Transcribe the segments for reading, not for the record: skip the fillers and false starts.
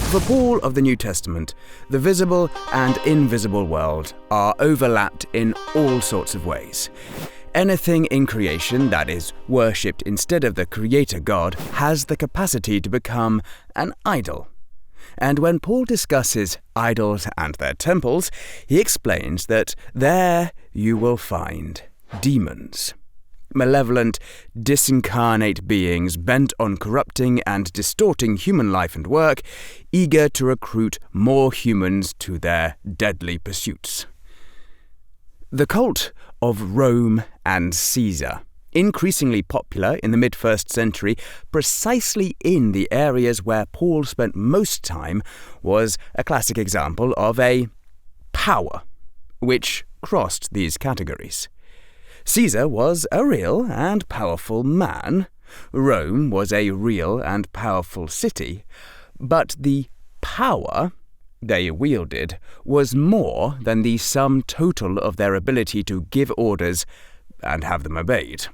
For Paul of the New Testament, the visible and invisible world are overlapped in all sorts of ways. Anything in creation that is worshipped instead of the Creator God has the capacity to become an idol. And when Paul discusses idols and their temples, he explains that there you will find demons. Malevolent, disincarnate beings bent on corrupting and distorting human life and work, eager to recruit more humans to their deadly pursuits. The cult of Rome and Caesar, increasingly popular in the mid-1st century, precisely in the areas where Paul spent most time, was a classic example of a power which crossed these categories. Caesar was a real and powerful man. Rome was a real and powerful city. But the power they wielded was more than the sum total of their ability to give orders and have them obeyed.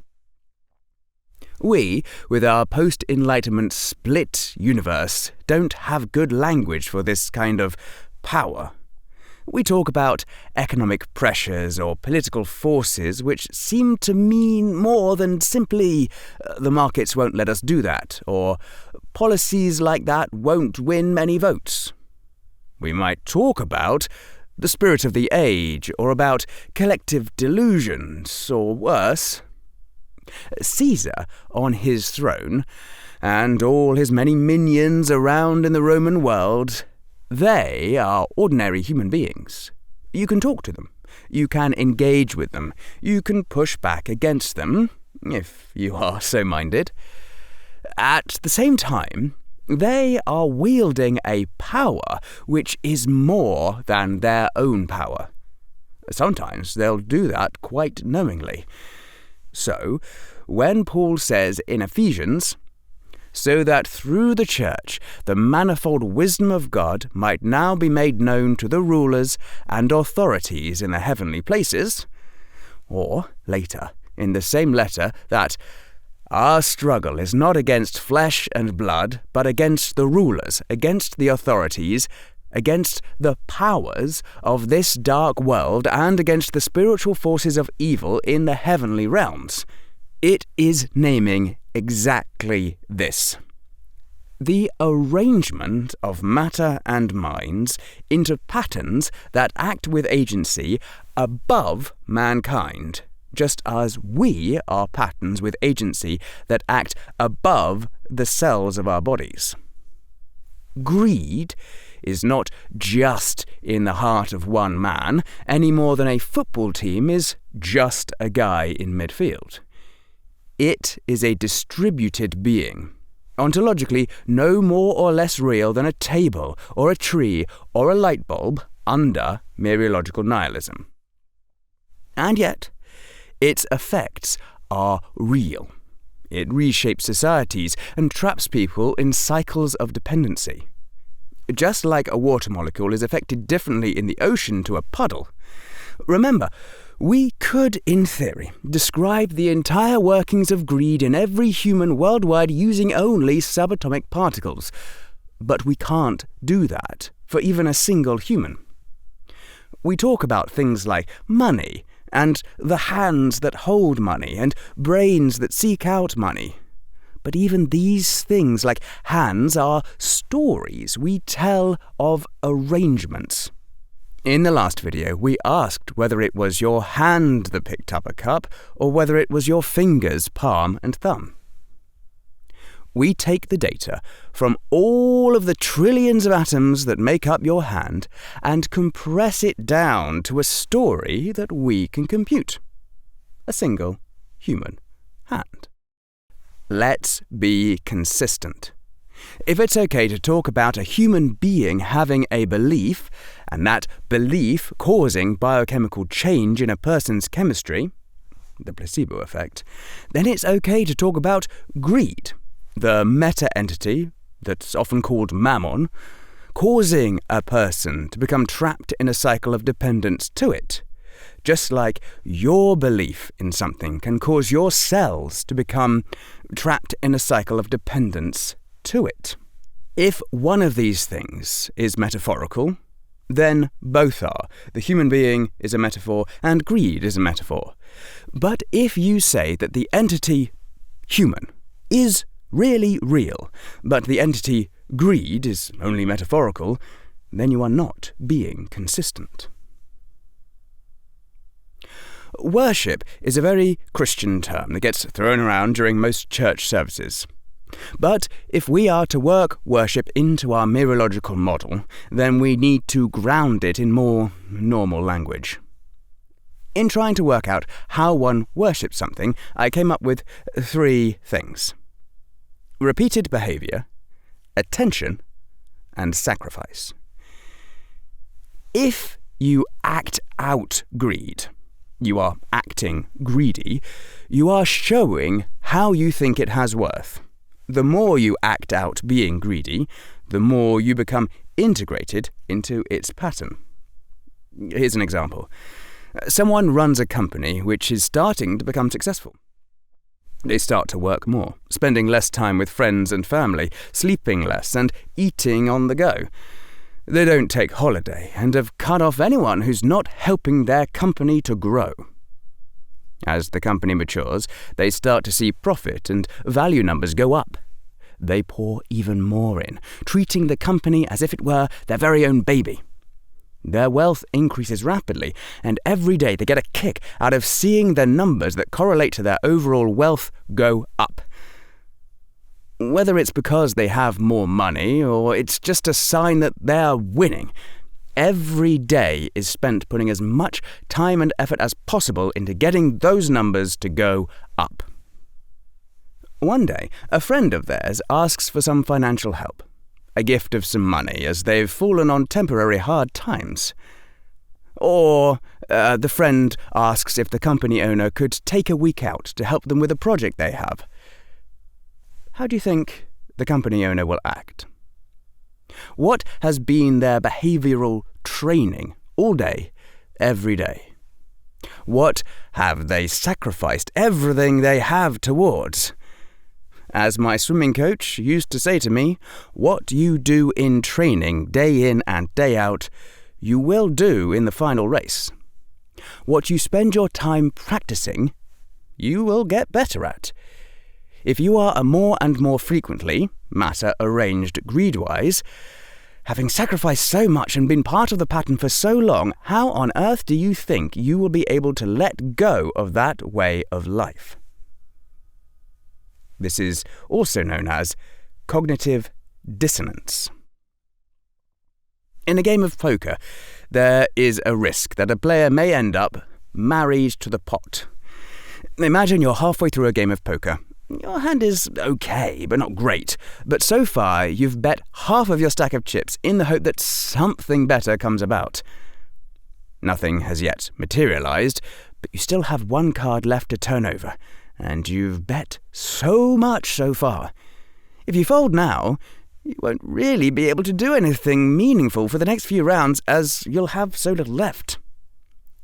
We, with our post-Enlightenment split universe, don't have good language for this kind of power. We talk about economic pressures or political forces which seem to mean more than simply the markets won't let us do that, or policies like that won't win many votes. We might talk about the spirit of the age, or about collective delusions, or worse. Caesar on his throne, and all his many minions around in the Roman world, they are ordinary human beings. You can talk to them. You can engage with them. You can push back against them, if you are so minded. At the same time, they are wielding a power which is more than their own power. Sometimes they'll do that quite knowingly. So, when Paul says in Ephesians, "So that through the church the manifold wisdom of God might now be made known to the rulers and authorities in the heavenly places," or, later, in the same letter, that our struggle is not against flesh and blood, but against the rulers, against the authorities, against the powers of this dark world, and against the spiritual forces of evil in the heavenly realms. It is naming exactly this: the arrangement of matter and minds into patterns that act with agency above mankind, just as we are patterns with agency that act above the cells of our bodies. Greed is not just in the heart of one man, any more than a football team is just a guy in midfield. It is a distributed being, ontologically no more or less real than a table or a tree or a light bulb under Mereological nihilism. And yet, its effects are real. It reshapes societies and traps people in cycles of dependency. Just like a water molecule is affected differently in the ocean to a puddle. Remember, we could, in theory, describe the entire workings of greed in every human worldwide using only subatomic particles, but we can't do that for even a single human. We talk about things like money, and the hands that hold money, and brains that seek out money. But even these things, like hands, are stories we tell of arrangements. In the last video, we asked whether it was your hand that picked up a cup, or whether it was your fingers, palm and thumb. We take the data from all of the trillions of atoms that make up your hand and compress it down to a story that we can compute. A single human hand. Let's be consistent. If it's okay to talk about a human being having a belief, and that belief causing biochemical change in a person's chemistry, the placebo effect, then it's okay to talk about greed, the meta-entity that's often called mammon, causing a person to become trapped in a cycle of dependence to it, just like your belief in something can cause your cells to become trapped in a cycle of dependence to it. If one of these things is metaphorical, then both are. The human being is a metaphor and greed is a metaphor. But if you say that the entity human is really real, but the entity greed is only metaphorical, then you are not being consistent. Worship is a very Christian term that gets thrown around during most church services. But if we are to work worship into our Mereological model, then we need to ground it in more normal language. In trying to work out how one worships something, I came up with 3 things: repeated behaviour, attention, and sacrifice. If you act out greed, you are acting greedy, you are showing how you think it has worth. The more you act out being greedy, the more you become integrated into its pattern. Here's an example. Someone runs a company which is starting to become successful. They start to work more, spending less time with friends and family, sleeping less, and eating on the go. They don't take holiday and have cut off anyone who's not helping their company to grow. As the company matures, they start to see profit and value numbers go up. They pour even more in, treating the company as if it were their very own baby. Their wealth increases rapidly, and every day they get a kick out of seeing the numbers that correlate to their overall wealth go up. Whether it's because they have more money or it's just a sign that they're winning, every day is spent putting as much time and effort as possible into getting those numbers to go up. One day, a friend of theirs asks for some financial help, a gift of some money as they've fallen on temporary hard times. Or the friend asks if the company owner could take a week out to help them with a project they have. How do you think the company owner will act? What has been their behavioural training all day, every day? What have they sacrificed everything they have towards? As my swimming coach used to say to me, what you do in training day in and day out, you will do in the final race. What you spend your time practicing, you will get better at. If you are a more and more frequently matter-arranged greed-wise, having sacrificed so much and been part of the pattern for so long, how on earth do you think you will be able to let go of that way of life? This is also known as cognitive dissonance. In a game of poker, there is a risk that a player may end up married to the pot. Imagine you're halfway through a game of poker. Your hand is okay, but not great. But so far, you've bet half of your stack of chips in the hope that something better comes about. Nothing has yet materialised, but you still have one card left to turn over, and you've bet so much so far. If you fold now, you won't really be able to do anything meaningful for the next few rounds, as you'll have so little left.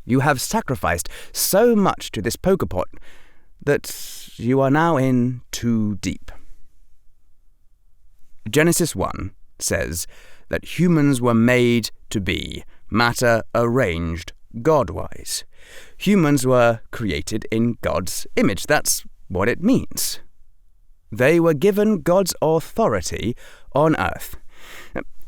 You have sacrificed so much to this poker pot that you are now in too deep. Genesis 1 says that humans were made to be matter-arranged God-wise. Humans were created in God's image. That's what it means. They were given God's authority on earth.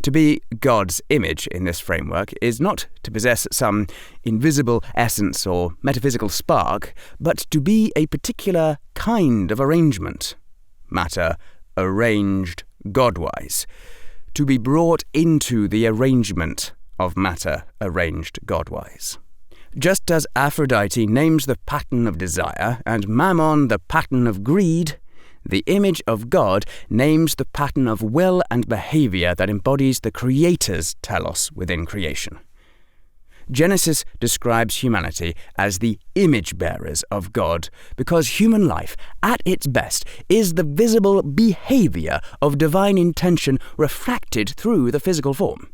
To be God's image in this framework is not to possess some invisible essence or metaphysical spark, but to be a particular kind of arrangement. Matter arranged God-wise. To be brought into the arrangement of matter arranged God-wise. Just as Aphrodite names the pattern of desire and Mammon the pattern of greed, the image of God names the pattern of will and behaviour that embodies the Creator's telos within creation. Genesis describes humanity as the image-bearers of God because human life, at its best, is the visible behaviour of divine intention refracted through the physical form.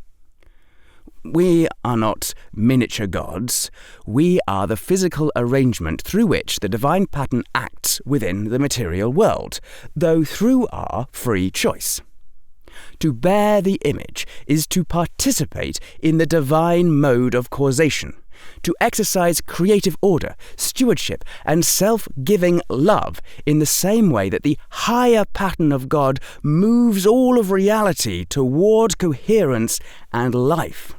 We are not miniature gods. We are the physical arrangement through which the divine pattern acts within the material world, though through our free choice. To bear the image is to participate in the divine mode of causation, to exercise creative order, stewardship, and self-giving love in the same way that the higher pattern of God moves all of reality toward coherence and life.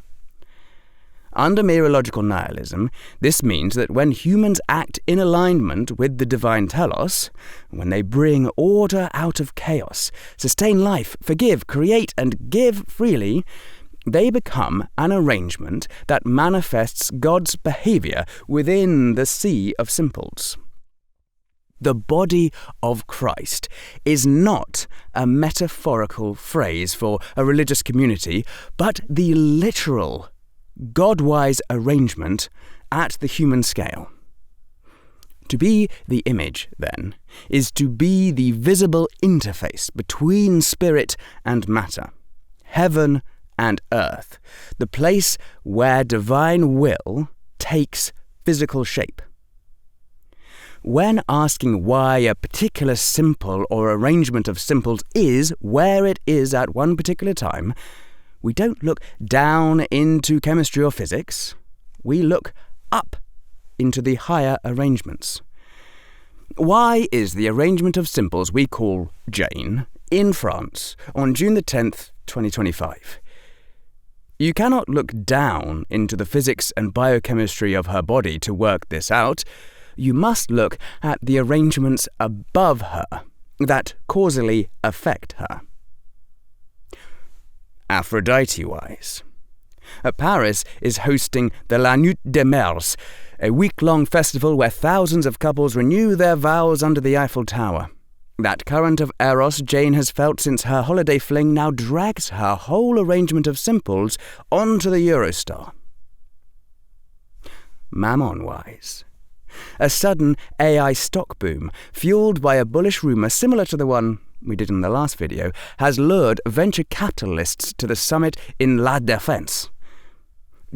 Under Mereological nihilism, this means that when humans act in alignment with the divine telos, when they bring order out of chaos, sustain life, forgive, create, and give freely, they become an arrangement that manifests God's behaviour within the sea of simples. The body of Christ is not a metaphorical phrase for a religious community, but the literal God-wise arrangement at the human scale. To be the image, then, is to be the visible interface between spirit and matter, heaven and earth, the place where divine will takes physical shape. When asking why a particular simple or arrangement of simples is where it is at one particular time, we don't look down into chemistry or physics, we look up into the higher arrangements. Why is the arrangement of simples we call Jane in France on June the 10th, 2025? You cannot look down into the physics and biochemistry of her body to work this out. You must look at the arrangements above her that causally affect her. Aphrodite-wise, Paris is hosting the La Nuit des Mers, a week-long festival where thousands of couples renew their vows under the Eiffel Tower. That current of eros Jane has felt since her holiday fling now drags her whole arrangement of simples onto the Eurostar. Mammon-wise, a sudden AI stock boom, fueled by a bullish rumour similar to the one we did in the last video, has lured venture capitalists to the summit in La Défense.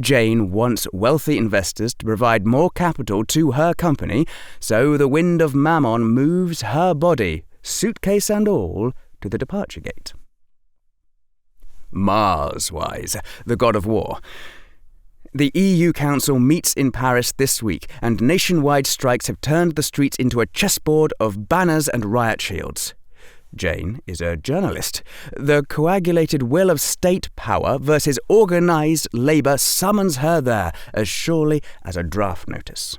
Jane wants wealthy investors to provide more capital to her company, so the wind of Mammon moves her body, suitcase and all, to the departure gate. Mars-wise, the god of war. The EU Council meets in Paris this week, and nationwide strikes have turned the streets into a chessboard of banners and riot shields. Jane is a journalist. The coagulated will of state power versus organised labour summons her there as surely as a draft notice.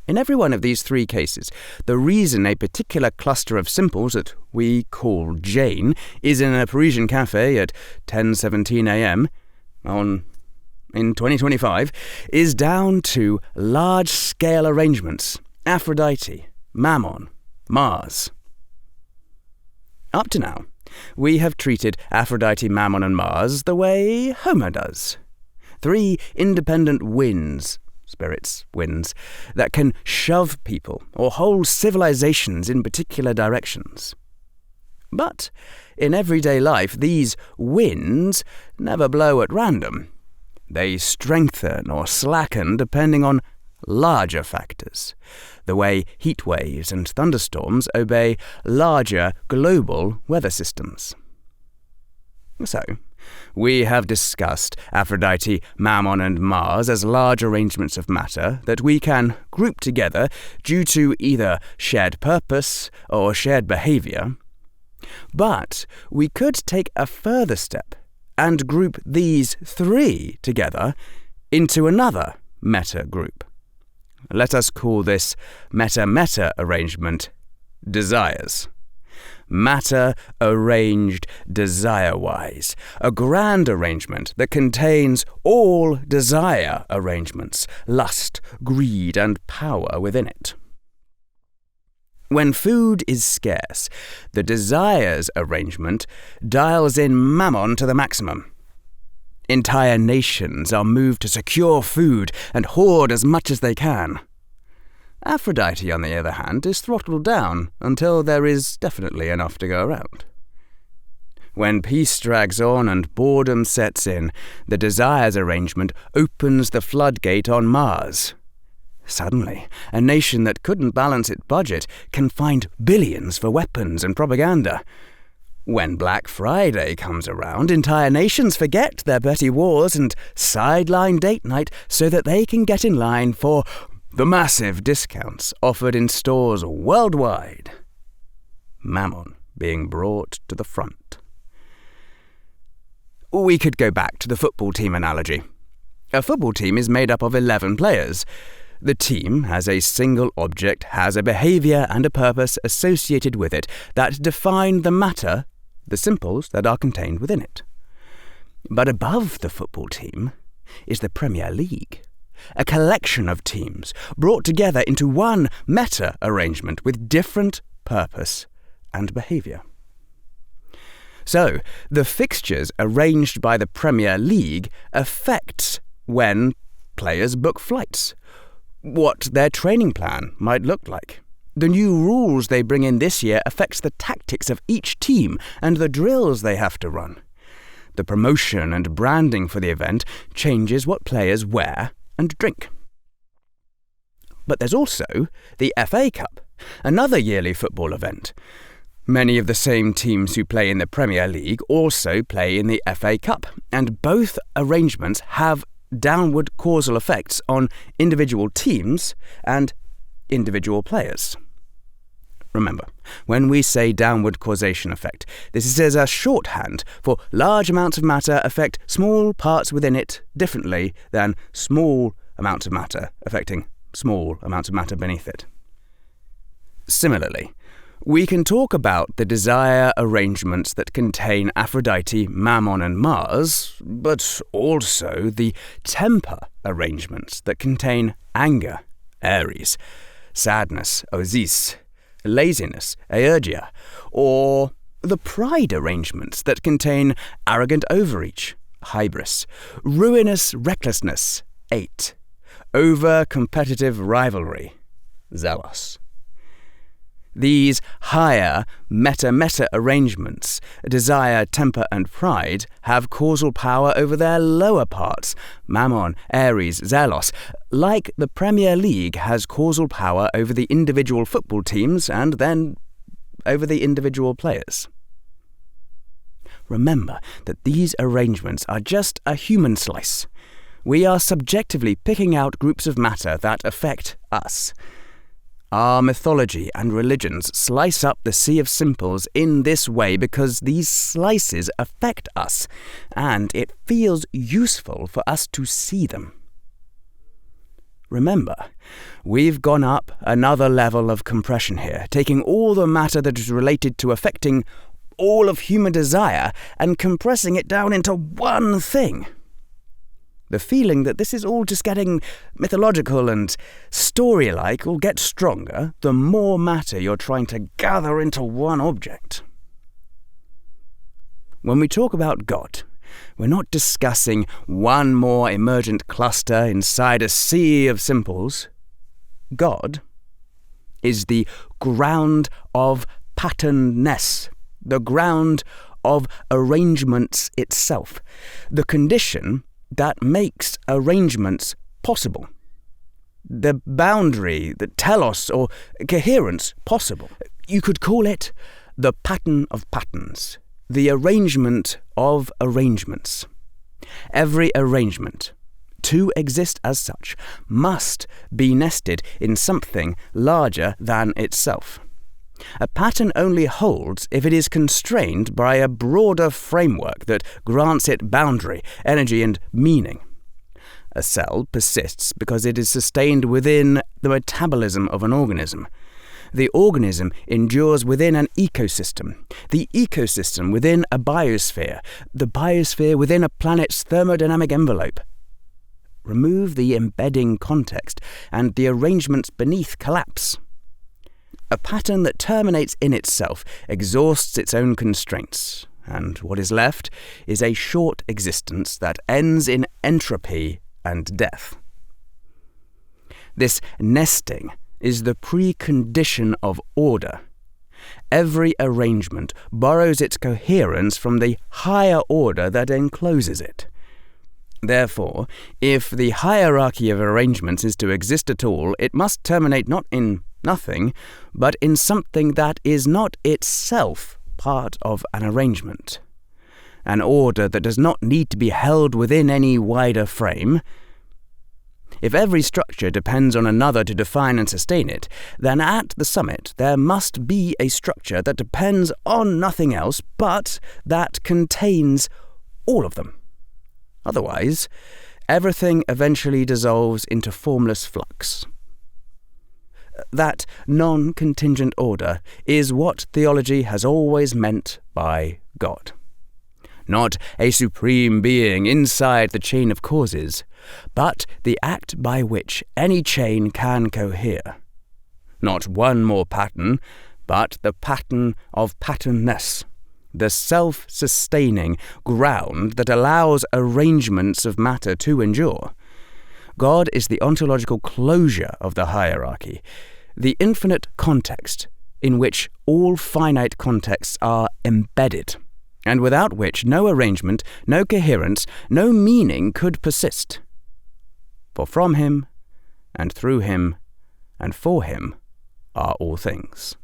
In every one of these three cases, the reason a particular cluster of simples that we call Jane is in a Parisian cafe at 10:17 a.m. in 2025 is down to large-scale arrangements: Aphrodite, Mammon, Mars. Up to now, we have treated Aphrodite, Mammon and Mars the way Homer does. Three independent winds, spirits, winds, that can shove people or whole civilizations in particular directions. But in everyday life, these winds never blow at random. They strengthen or slacken depending on larger factors, the way heat waves and thunderstorms obey larger global weather systems. So, we have discussed Aphrodite, Mammon and Mars as large arrangements of matter that we can group together due to either shared purpose or shared behaviour. But we could take a further step and group these three together into another meta-group. Let us call this meta-meta arrangement desires. Matter arranged desire-wise, a grand arrangement that contains all desire arrangements, lust, greed, and power within it. When food is scarce, the desires arrangement dials in Mammon to the maximum. Entire nations are moved to secure food and hoard as much as they can. Aphrodite, on the other hand, is throttled down until there is definitely enough to go around. When peace drags on and boredom sets in, the desires arrangement opens the floodgate on Mars. Suddenly, a nation that couldn't balance its budget can find billions for weapons and propaganda. When Black Friday comes around, entire nations forget their petty wars and sideline date night so that they can get in line for the massive discounts offered in stores worldwide. Mammon being brought to the front. We could go back to the football team analogy. A football team is made up of 11 players. The team, as a single object, has a behaviour and a purpose associated with it that define the matter, the simples that are contained within it. But above the football team is the Premier League, a collection of teams brought together into one meta-arrangement with different purpose and behaviour. So, the fixtures arranged by the Premier League affects when players book flights, what their training plan might look like. The new rules they bring in this year affects the tactics of each team and the drills they have to run. The promotion and branding for the event changes what players wear and drink. But there's also the FA Cup, another yearly football event. Many of the same teams who play in the Premier League also play in the FA Cup, and both arrangements have downward causal effects on individual teams and individual players. Remember, when we say downward causation effect, this is as a shorthand for large amounts of matter affect small parts within it differently than small amounts of matter affecting small amounts of matter beneath it. Similarly, we can talk about the desire arrangements that contain Aphrodite, Mammon and Mars, but also the temper arrangements that contain anger, Aries, sadness, Isis, laziness, Aergia, or the pride arrangements that contain arrogant overreach, Hybris, ruinous recklessness, 8, over-competitive rivalry, Zelos. These higher meta-meta arrangements, desire, temper and pride, have causal power over their lower parts, Mammon, Aries, Zelos, like the Premier League has causal power over the individual football teams and then over the individual players. Remember that these arrangements are just a human slice. We are subjectively picking out groups of matter that affect us. Our mythology and religions slice up the sea of simples in this way because these slices affect us, and it feels useful for us to see them. Remember, we've gone up another level of compression here, taking all the matter that is related to affecting all of human desire and compressing it down into one thing. The feeling that this is all just getting mythological and story-like will get stronger the more matter you're trying to gather into one object. When we talk about God, we're not discussing one more emergent cluster inside a sea of simples. God is the ground of patternness, the ground of arrangements itself, the condition that makes arrangements possible. The boundary, the telos or coherence possible. You could call it the pattern of patterns, the arrangement of arrangements. Every arrangement, to exist as such, must be nested in something larger than itself. A pattern only holds if it is constrained by a broader framework that grants it boundary, energy, and meaning. A cell persists because it is sustained within the metabolism of an organism. The organism endures within an ecosystem, the ecosystem within a biosphere, the biosphere within a planet's thermodynamic envelope. Remove the embedding context, and the arrangements beneath collapse. A pattern that terminates in itself exhausts its own constraints, and what is left is a short existence that ends in entropy and death. This nesting is the precondition of order. Every arrangement borrows its coherence from the higher order that encloses it. Therefore, if the hierarchy of arrangements is to exist at all, it must terminate not in nothing, but in something that is not itself part of an arrangement, an order that does not need to be held within any wider frame. If every structure depends on another to define and sustain it, then at the summit there must be a structure that depends on nothing else, but that contains all of them. Otherwise, everything eventually dissolves into formless flux. That non-contingent order is what theology has always meant by God. Not a supreme being inside the chain of causes, but the act by which any chain can cohere. Not one more pattern, but the pattern of patternness, the self-sustaining ground that allows arrangements of matter to endure. God is the ontological closure of the hierarchy, the infinite context in which all finite contexts are embedded, and without which no arrangement, no coherence, no meaning could persist. For from him, and through him, and for him are all things.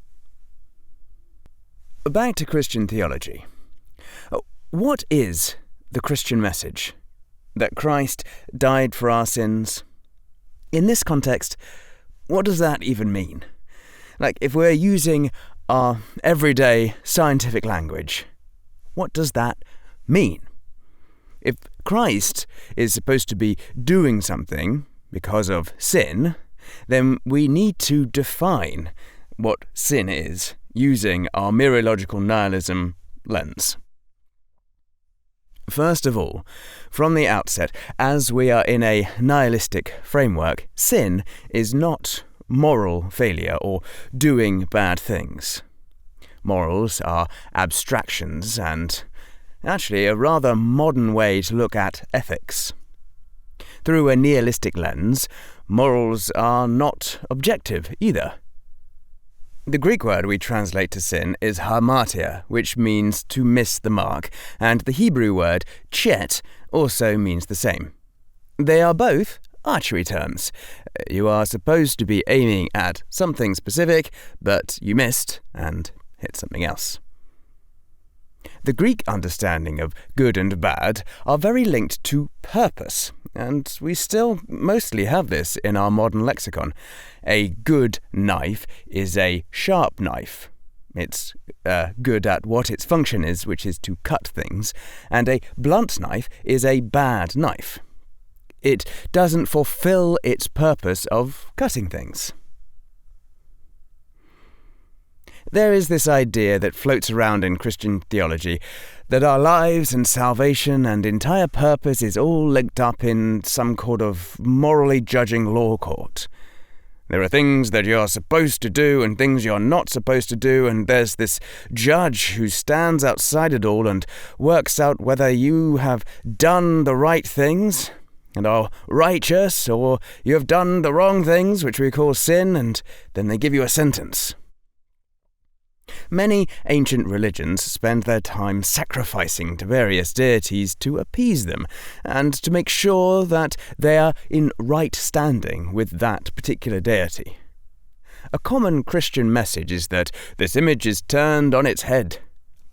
Back to Christian theology. What is the Christian message? That Christ died for our sins? In this context, what does that even mean? Like, if we're using our everyday scientific language, what does that mean? If Christ is supposed to be doing something because of sin, then we need to define what sin is using our Mereological nihilism lens. First of all, from the outset, as we are in a nihilistic framework, sin is not moral failure or doing bad things. Morals are abstractions and actually a rather modern way to look at ethics. Through a nihilistic lens, morals are not objective either. The Greek word we translate to sin is hamartia, which means to miss the mark, and the Hebrew word chet also means the same. They are both archery terms. You are supposed to be aiming at something specific, but you missed and hit something else. The Greek understanding of good and bad are very linked to purpose, and we still mostly have this in our modern lexicon. A good knife is a sharp knife. It's good at what its function is, which is to cut things, and a blunt knife is a bad knife. It doesn't fulfill its purpose of cutting things. There is this idea that floats around in Christian theology that our lives and salvation and entire purpose is all linked up in some kind of morally judging law court. There are things that you're supposed to do and things you're not supposed to do, and there's this judge who stands outside it all and works out whether you have done the right things and are righteous, or you have done the wrong things, which we call sin, and then they give you a sentence. Many ancient religions spend their time sacrificing to various deities to appease them and to make sure that they are in right standing with that particular deity. A common Christian message is that this image is turned on its head.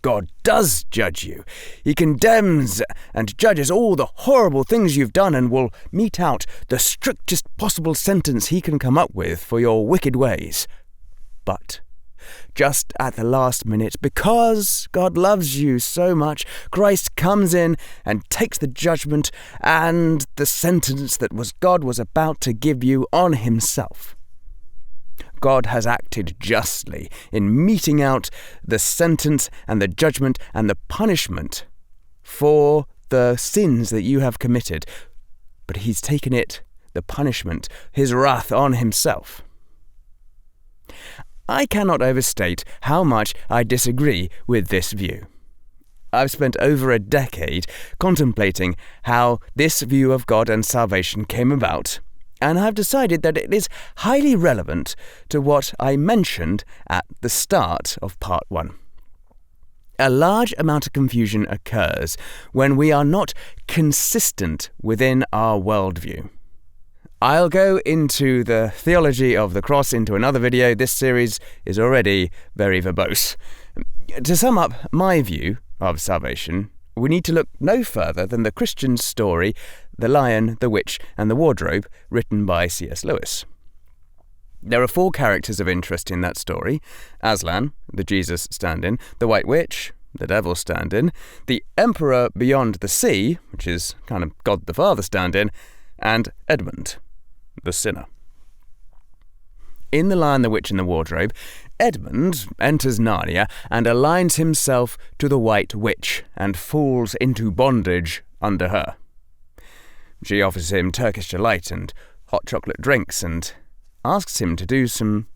God does judge you. He condemns and judges all the horrible things you've done and will mete out the strictest possible sentence he can come up with for your wicked ways. But just at the last minute, because God loves you so much, Christ comes in and takes the judgment and the sentence that God was about to give you on himself. God has acted justly in meting out the sentence and the judgment and the punishment for the sins that you have committed, but he's taken it, the punishment, his wrath on himself. I cannot overstate how much I disagree with this view. I've spent over a decade contemplating how this view of God and salvation came about, and I've decided that it is highly relevant to what I mentioned at the start of part 1. A large amount of confusion occurs when we are not consistent within our worldview. I'll go into the theology of the cross into another video. This series is already very verbose. To sum up my view of salvation, we need to look no further than the Christian story, The Lion, the Witch and the Wardrobe, written by C.S. Lewis. There are 4 characters of interest in that story: Aslan, the Jesus stand-in, the White Witch, the Devil stand-in, the Emperor beyond the sea, which is kind of God the Father stand-in, and Edmund, the sinner. In The Lion, the Witch and the Wardrobe, Edmund enters Narnia and aligns himself to the White Witch and falls into bondage under her. She offers him Turkish delight and hot chocolate drinks and asks him to do some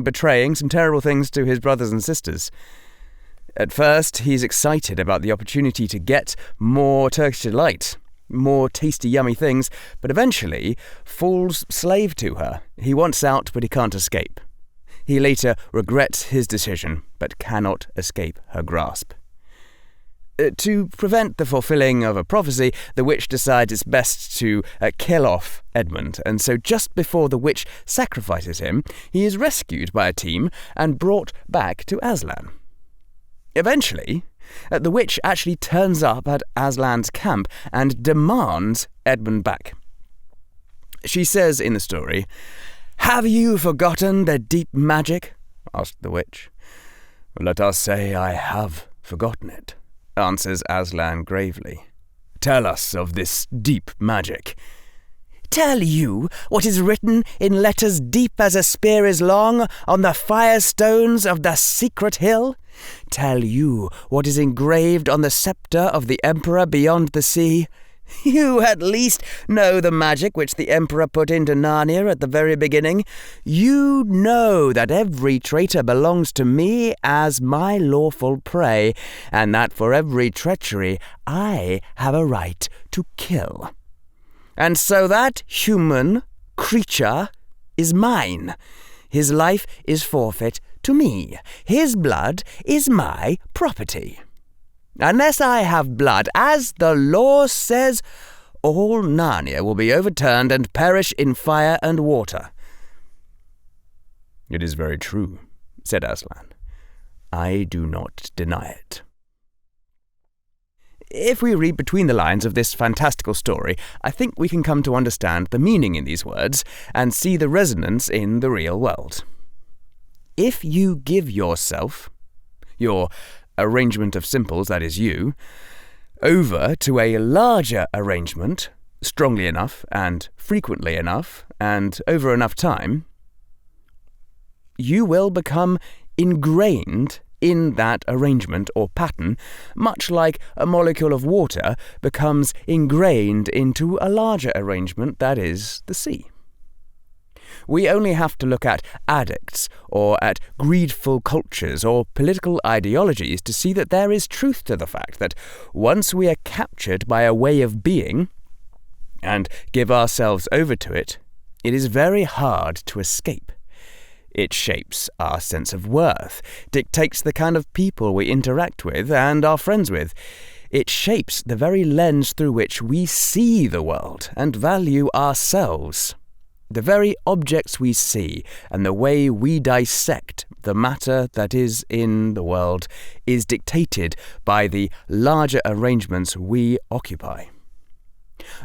betraying, some terrible things to his brothers and sisters. At first, he's excited about the opportunity to get more Turkish delight, more tasty, yummy things, but eventually falls slave to her. He wants out, but he can't escape. He later regrets his decision, but cannot escape her grasp. To prevent the fulfilling of a prophecy, the witch decides it's best to kill off Edmund, and so just before the witch sacrifices him, he is rescued by a team and brought back to Aslan. Eventually, the witch actually turns up at Aslan's camp and demands Edmund back. She says in the story, "Have you forgotten the deep magic?" asked the witch. "Let us say I have forgotten it," answers Aslan gravely. "Tell us of this deep magic." "Tell you what is written in letters deep as a spear is long on the firestones of the secret hill? Tell you what is engraved on the sceptre of the Emperor beyond the sea? You at least know the magic which the Emperor put into Narnia at the very beginning. You know that every traitor belongs to me as my lawful prey, and that for every treachery I have a right to kill. And so that human creature is mine. His life is forfeit to me. His blood is my property. Unless I have blood, as the law says, all Narnia will be overturned and perish in fire and water." "It is very true," said Aslan. "I do not deny it." If we read between the lines of this fantastical story, I think we can come to understand the meaning in these words and see the resonance in the real world. If you give yourself, your arrangement of simples, that is you, over to a larger arrangement, strongly enough and frequently enough and over enough time, you will become ingrained in that arrangement or pattern, much like a molecule of water becomes ingrained into a larger arrangement, that is, the sea. We only have to look at addicts or at greedful cultures or political ideologies to see that there is truth to the fact that once we are captured by a way of being and give ourselves over to it, it is very hard to escape. It shapes our sense of worth, dictates the kind of people we interact with and are friends with. It shapes the very lens through which we see the world and value ourselves. The very objects we see and the way we dissect the matter that is in the world is dictated by the larger arrangements we occupy.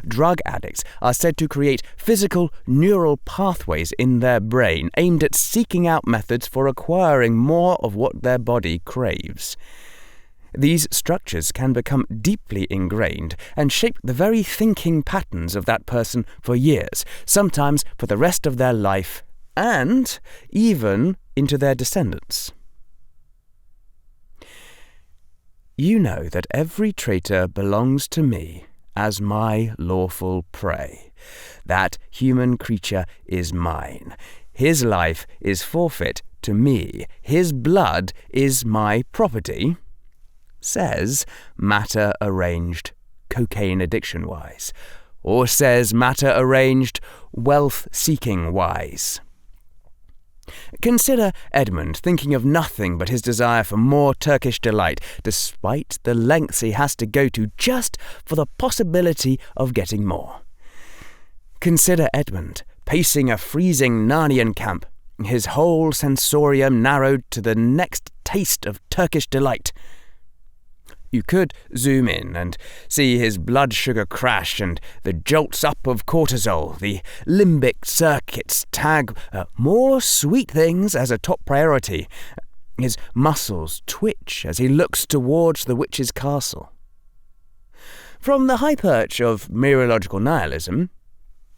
Drug addicts are said to create physical neural pathways in their brain aimed at seeking out methods for acquiring more of what their body craves. These structures can become deeply ingrained and shape the very thinking patterns of that person for years, sometimes for the rest of their life, and even into their descendants. You know that every traitor belongs to me as my lawful prey. That human creature is mine. His life is forfeit to me. His blood is my property, says matter arranged cocaine addiction-wise, or says matter arranged wealth-seeking-wise. Consider Edmund thinking of nothing but his desire for more Turkish delight, despite the lengths he has to go to just for the possibility of getting more. Consider Edmund pacing a freezing Narnian camp, his whole sensorium narrowed to the next taste of Turkish delight. You could zoom in and see his blood sugar crash and the jolts up of cortisol, the limbic circuits tag more sweet things as a top priority. His muscles twitch as he looks towards the witch's castle. From the high perch of Mereological nihilism,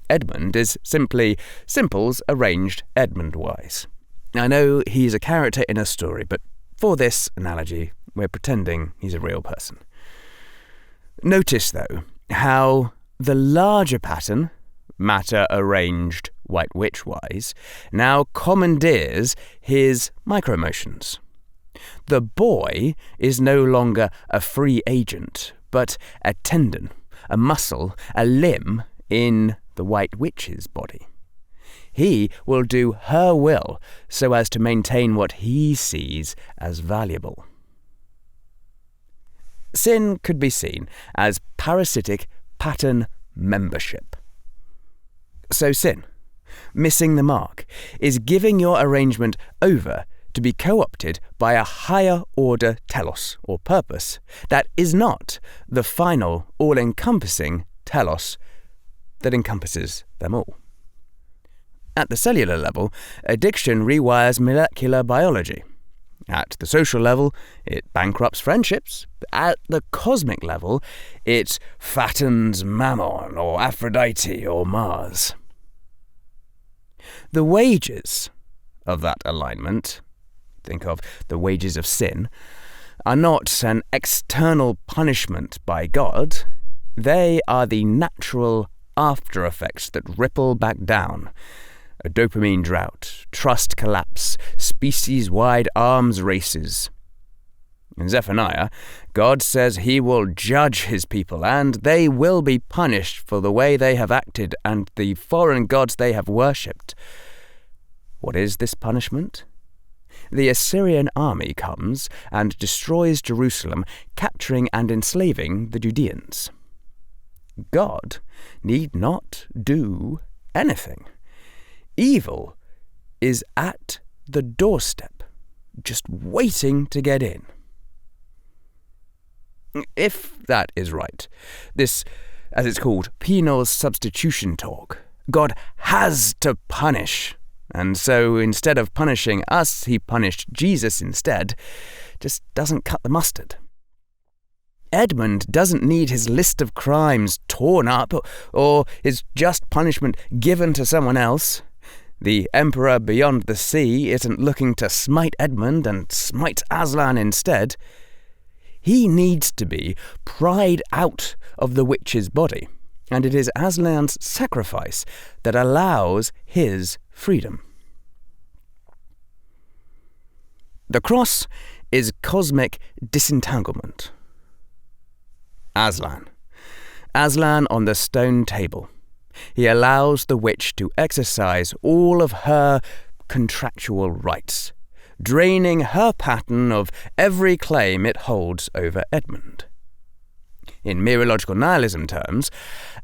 Edmund is simply simples arranged Edmund-wise. I know he's a character in a story, but for this analogy, we're pretending he's a real person. Notice, though, how the larger pattern, matter arranged White Witch-wise, now commandeers his micromotions. The boy is no longer a free agent, but a tendon, a muscle, a limb in the White Witch's body. He will do her will so as to maintain what he sees as valuable. Sin could be seen as parasitic pattern membership. So sin, missing the mark, is giving your arrangement over to be co-opted by a higher order telos, or purpose, that is not the final all-encompassing telos that encompasses them all. At the cellular level, addiction rewires molecular biology. At the social level, it bankrupts friendships. At the cosmic level, it fattens Mammon or Aphrodite or Mars. The wages of that alignment, think of the wages of sin, are not an external punishment by God. They are the natural after effects that ripple back down. A dopamine drought, trust collapse, species-wide arms races. In Zephaniah, God says he will judge his people, and they will be punished for the way they have acted and the foreign gods they have worshipped. What is this punishment? The Assyrian army comes and destroys Jerusalem, capturing and enslaving the Judeans. God need not do anything. Evil is at the doorstep, just waiting to get in. If that is right, this, as it's called, penal substitution talk, God has to punish, and so instead of punishing us, he punished Jesus instead, just doesn't cut the mustard. Edmund doesn't need his list of crimes torn up or his just punishment given to someone else. The emperor beyond the sea isn't looking to smite Edmund and smites Aslan instead. He needs to be pried out of the witch's body, and it is Aslan's sacrifice that allows his freedom. The cross is cosmic disentanglement. Aslan on the stone table. He allows the witch to exercise all of her contractual rights, draining her pattern of every claim it holds over Edmund. In Mereological nihilism terms,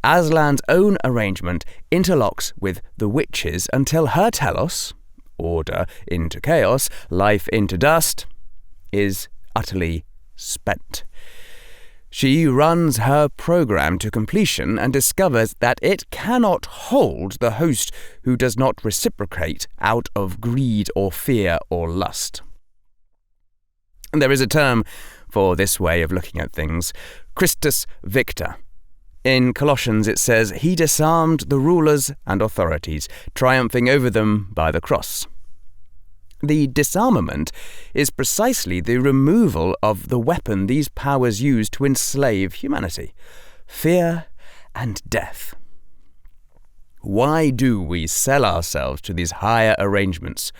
Aslan's own arrangement interlocks with the witch's until her telos, order into chaos, life into dust, is utterly spent. She runs her program to completion and discovers that it cannot hold the host who does not reciprocate out of greed or fear or lust. There is a term for this way of looking at things, Christus Victor. In Colossians it says, he disarmed the rulers and authorities, triumphing over them by the cross. The disarmament is precisely the removal of the weapon these powers use to enslave humanity, fear and death. Why do we sell ourselves to these higher arrangements?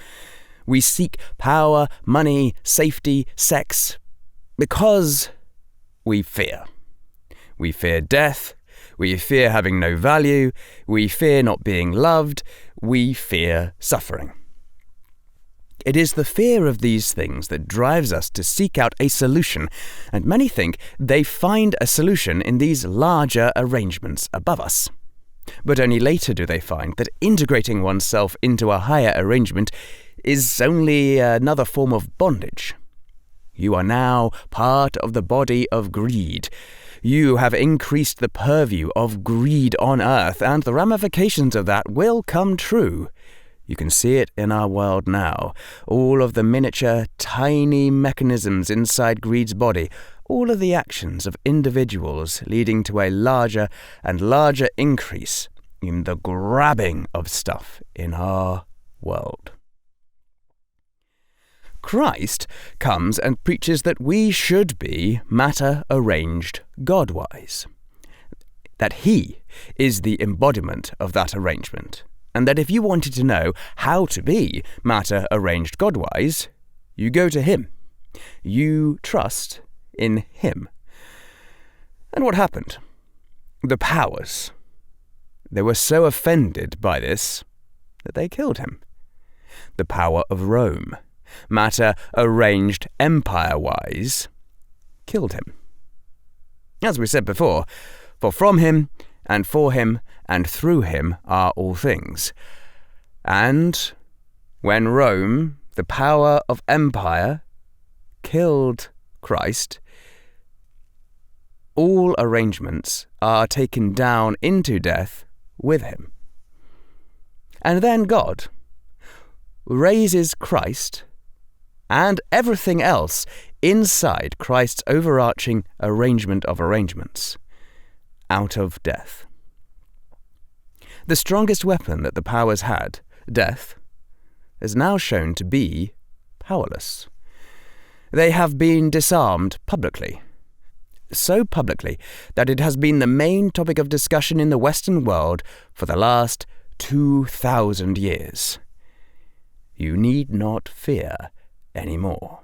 We seek power, money, safety, sex, because we fear. We fear death, we fear having no value, we fear not being loved, we fear suffering. It is the fear of these things that drives us to seek out a solution, and many think they find a solution in these larger arrangements above us. But only later do they find that integrating oneself into a higher arrangement is only another form of bondage. You are now part of the body of greed. You have increased the purview of greed on Earth, and the ramifications of that will come true. You can see it in our world now. All of the miniature, tiny mechanisms inside greed's body, all of the actions of individuals leading to a larger and larger increase in the grabbing of stuff in our world. Christ comes and preaches that we should be matter-arranged God-wise, that he is the embodiment of that arrangement, and that if you wanted to know how to be matter-arranged God-wise, you go to him. You trust in him. And what happened? The powers, they were so offended by this that they killed him. The power of Rome, matter-arranged empire-wise, killed him. As we said before, for from him, and for him, and through him are all things. And when Rome, the power of empire, killed Christ, all arrangements are taken down into death with him. And then God raises Christ and everything else inside Christ's overarching arrangement of arrangements out of death. The strongest weapon that the powers had, death, is now shown to be powerless. They have been disarmed publicly, so publicly that it has been the main topic of discussion in the Western world for the last 2,000 years. You need not fear anymore.